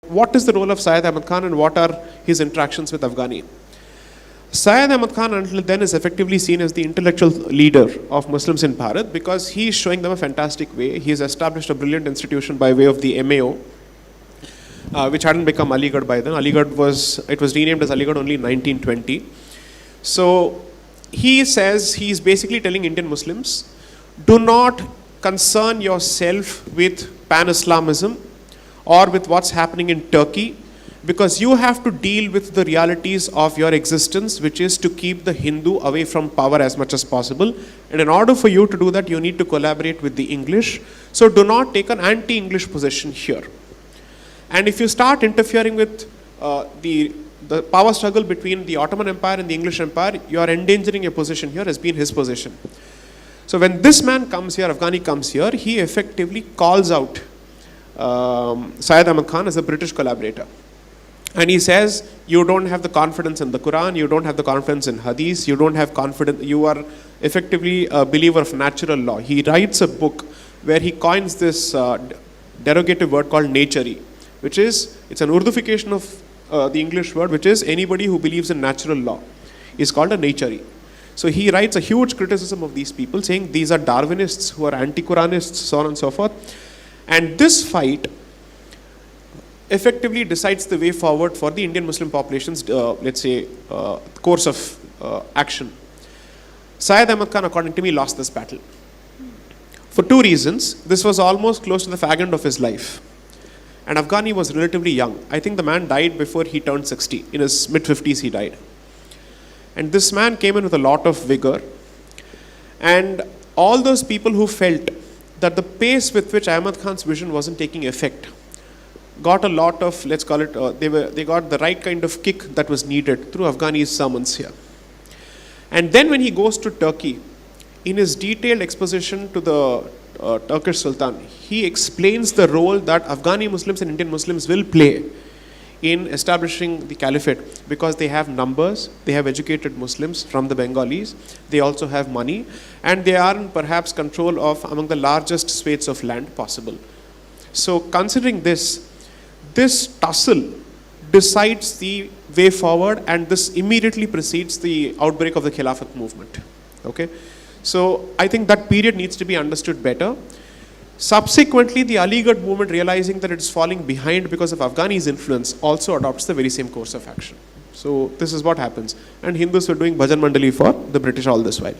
What is the role of Syed Ahmad Khan and what are his interactions with Afghani? Syed Ahmad Khan until then is effectively seen as the intellectual leader of Muslims in Bharat because he is showing them a fantastic way. He has established a brilliant institution by way of the MAO, which hadn't become Aligarh by then. Aligarh was renamed as Aligarh only in 1920. So he says, he's basically telling Indian Muslims, do not concern yourself with pan-Islamism or with what's happening in Turkey, because you have to deal with the realities of your existence, which is to keep the Hindu away from power as much as possible. And in order for you to do that, you need to collaborate with the English. So do not take an anti-English position here. And if you start interfering with the power struggle between the Ottoman Empire and the English Empire, you are endangering your position here, has been his position. So when this man comes here, Afghani comes here, he effectively calls out Syed Ahmad Khan as a British collaborator. And he says, you don't have the confidence in the Quran, you don't have the confidence in Hadith, you don't have confidence, you are effectively a believer of natural law. He writes a book where he coins this derogative word called natury, which is, it's an Urdufication of the English word, which is anybody who believes in natural law is called a natury. So he writes a huge criticism of these people, saying these are Darwinists who are anti-Quranists, so on and so forth. And this fight effectively decides the way forward for the Indian Muslim population's, course of action. Syed Ahmad Khan, according to me, lost this battle. For two reasons. This was almost close to the fag end of his life. And Afghani was relatively young. I think the man died before he turned 60. In his mid-50s, he died. And this man came in with a lot of vigor. And all those people who felt that the pace with which Ahmad Khan's vision wasn't taking effect got a lot of, let's call it, they got the right kind of kick that was needed through Afghani's sermons here. And then when he goes to Turkey, in his detailed exposition to the Turkish Sultan, he explains the role that Afghani Muslims and Indian Muslims will play in establishing the caliphate, because they have numbers, they have educated Muslims from the Bengalis, they also have money, and they are in perhaps control of among the largest swathes of land possible. So considering this tussle decides the way forward, and this immediately precedes the outbreak of the Khilafat movement. Okay, so I think that period needs to be understood better. Subsequently, the Aligarh movement, realizing that it is falling behind because of Afghani's influence, also adopts the very same course of action. So this is what happens. And Hindus were doing Bhajan Mandali for the British all this while.